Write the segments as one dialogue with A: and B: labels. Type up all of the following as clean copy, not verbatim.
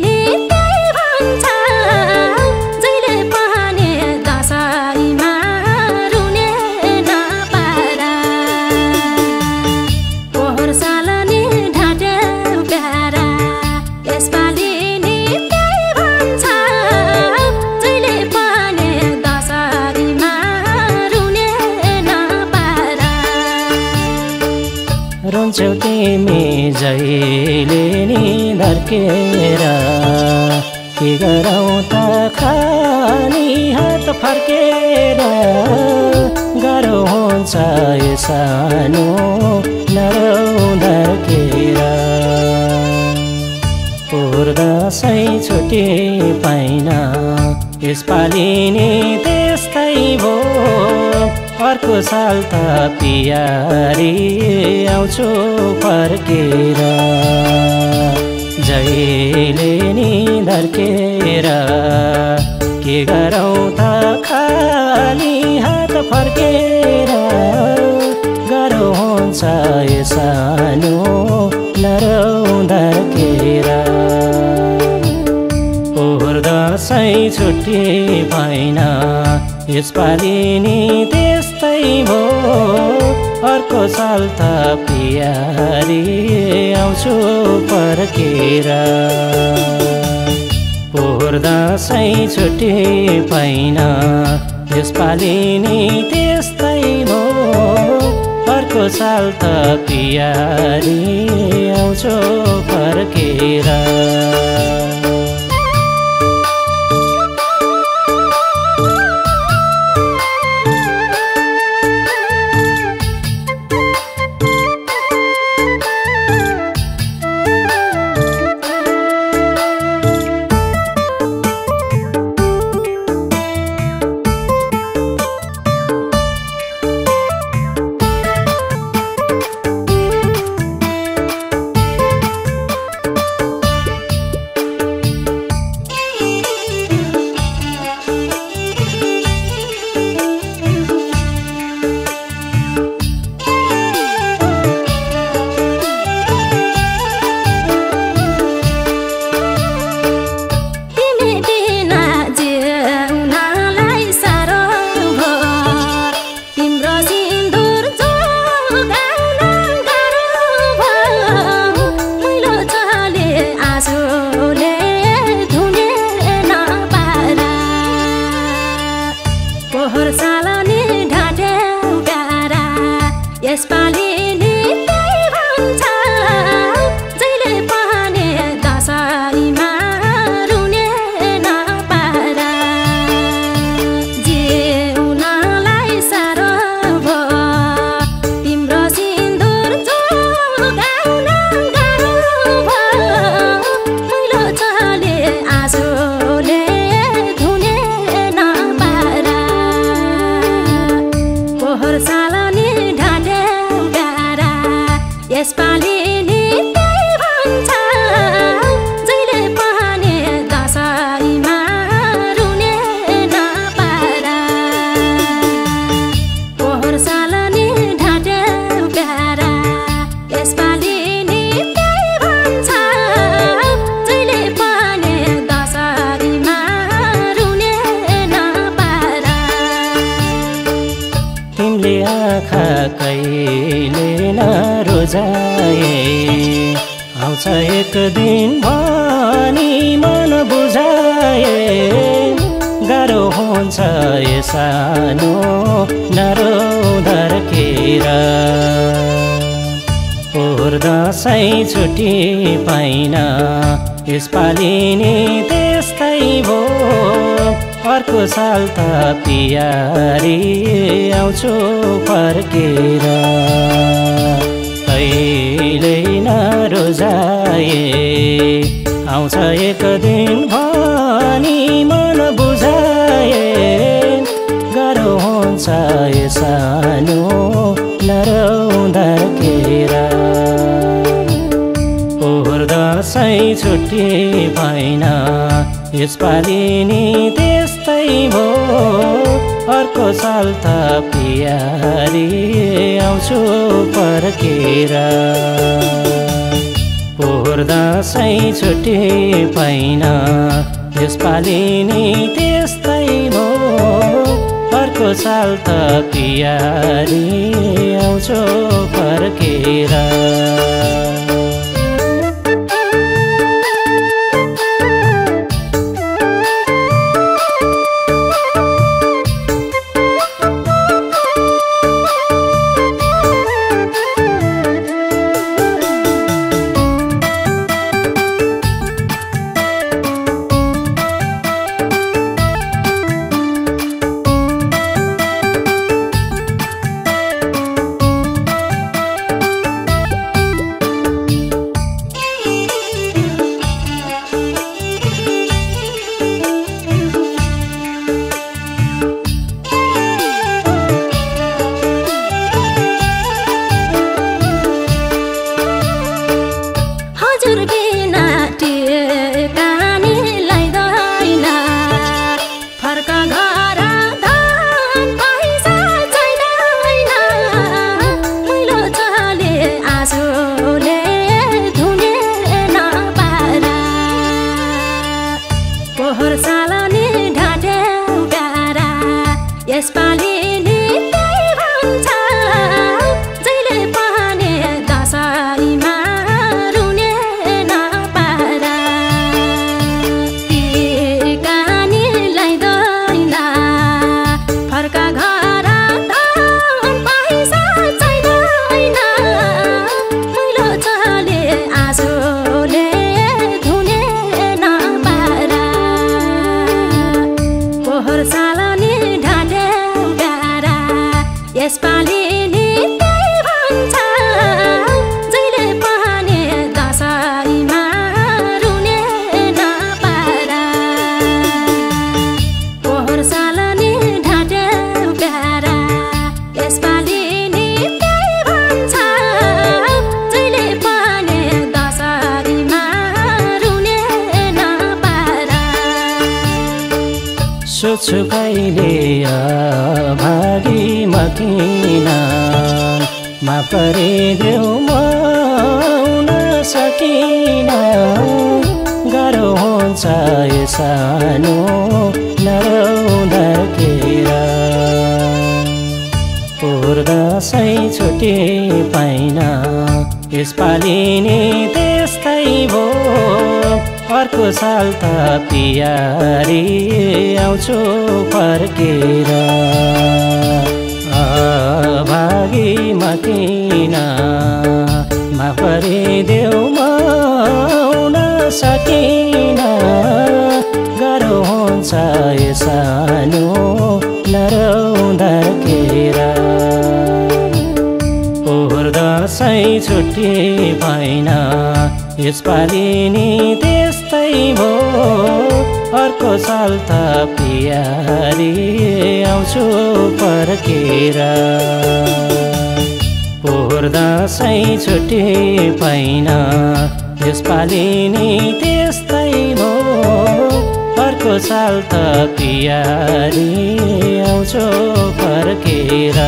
A: नि त्यही भन्छ जहिले पनि दशैँमा रुने नपारा पोहोर साल नि ढाट्यौ प्यारा यसपालि नि त्यही भन्छ जहिले पनि दशैँमा रुने नपारा
B: रुन्छौ तिमी जहिले नि धर्केर के गरौ त खाली हात फर्केर गाह्रो हुन्छ यो सानो नरौ धर्केर पोहोर दशैँ छुट्टी पाइन यसपालि नि त्यस्तै भो अर्को साल त पियारी आउँछु फर्केर जहिले नि धर्केर के गरौ त खाली हात फर्केर गाह्रो हुन्छ यो सानो नरौ धर्केर पोहोर दशैँ छुट्टी पाइन यसपालि नि त्यस्तै भो अर्को साल त पियारी आउँछु फर्केर पोहोर दशैँ छुट्टी पाइन यसपालि नि त्यस्तै भो अर्को साल त पियारी आउँछु फर्केर
A: पोहोर साल नि ढाट्यौ प्यारा यसपालि नि त्यही भन्छ जहिले पनि दशैँमा रुने नपारा जिउनलाई साह्रो भयो तिम्रो सिन्दुर जोगाउन गाह्रो भयो मैलो चले आँसुले धुने नपारा पोहोर साल नि ढाट्यौ प्यारा यसपालि नि त्यही भन्छ जहिले पनि दशैँमा रुने नपारा पोहोर साल नि ढाट्यौ प्यारा यसपालि नि त्यही भन्छ जहिले पनि दशैँमा रुने नपारा
B: तिमीले आँखा कहिले नरोजाए आउँछ एक दिन भनी मन बुझाए गाह्रो हुन्छ यो सानो नरौ धर्केर पोहोर दशैँ छुट्टी पाइन यसपालि नि त्यस्तै भो अर्को साल त पियारी आउँछु फर्केर कहिल्यै नरोजाए आउँछ एक दिन भनी मन बुझाए गाह्रो हुन्छ यो सानो नरौ धर्केर पोहोर दशैँ छुट्टी पाइन यसपालि नि त्यस्तै भो अर्को साल त पियारी आउँछु फर्केर पोहोर दसैँ छुट्टी पाइन यसपालि नि त्यस्तै भो अर्को साल त पियारी आउँछौ फर्केर
A: यसपालि नि त्यही भन्छ जहिले पाने दसैँमा रुने नपारा टिका नि लगाइँदैन फर्का घर धन पैसा छैन मैलो चले आँसुले धुने नपारा पोहोर साल यसपालि नि त्यही भन्छ जहिले पाने दसैँमा रुने नपारा पोहोर साल नि ढाट्यौ प्यारा यसपालि नि त्यही भन्छ जहिले पाने दसैँमा रुने नपारा
B: सोच्छु कहिले भागी किन माफ गरिदेऊ म आउन सकिन गाह्रो हुन्छ यो सानो नरौँदाखेरि पोहोर दसैँ छुट्टी पाइन यसपालि नि त्यस्तै भो अर्को साल त पियारी आउँछु फर्केर भागी किन माफ गरिदेऊ म आउन सकिन गाह्रो हुन्छ यो सानो नरौँदाखेरि पोहोर दसैँ छुट्टी पाइन यसपालि नि त्यस्तै भो अर्को साल त पियारी आउँछु फर्केर पोहोर दसैँ छुट्टी पाइन यसपालि नि त्यस्तै भो अर्को साल त पियारी आउँछु फर्केर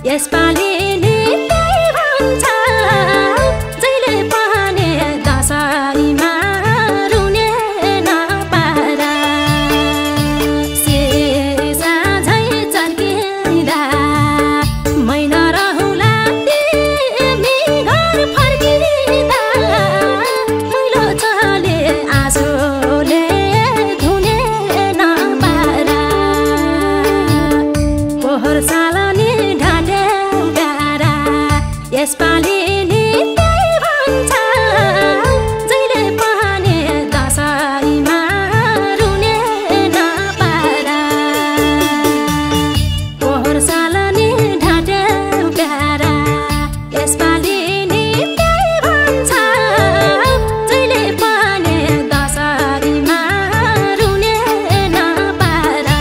A: यसपालि नि त्यही भन्छ जहिले पाने दसैँमा रुने नपारा पोहोर साल नि ढाड्यौ डाँडा यसपालि नि त्यही भन्छ जहिले पनि दसैँमा रुने नपारा पोहोर साल नि ढाड्यौ डाँडा यसपालि नि त्यही भन्छ जहिले पनि दसैँमा रुने नपारा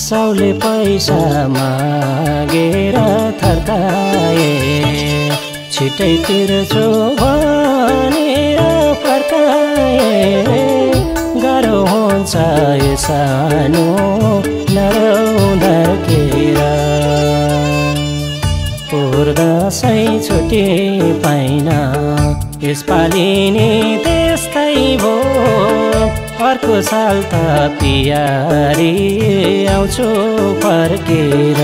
B: साउले पैसा मागेर थर्काए छिटै तिर्छु भनेर फर्काए गाह्रो हुन्छ यो सानो नरौँदा केर पोहोर दसैँ छुट्टी पाइन यसपालि नि त्यस्तै भो अर्को साल त पियारी आउँछु फर्केर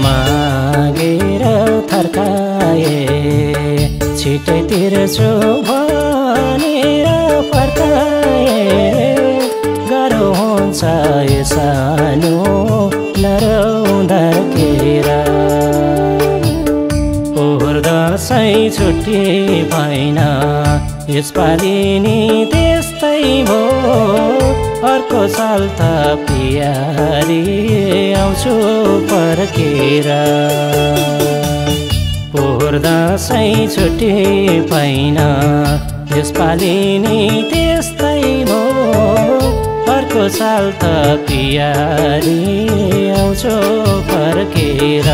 B: मागेर थर्काए छिटै तिर्छु भनेर फर्काए गाह्रो हुन्छ यो सानो नरौँदा केर पोहोर दसैँ छुट्टी पाइन यसपालि नि त्यस्तै भो अर्को साल त पियारी आउँछु फर्केर पोहोर दसैँ छुट्टी पाइन यसपालि नि त्यस्तै भो अर्को साल त पियारी आउँछु फर्केर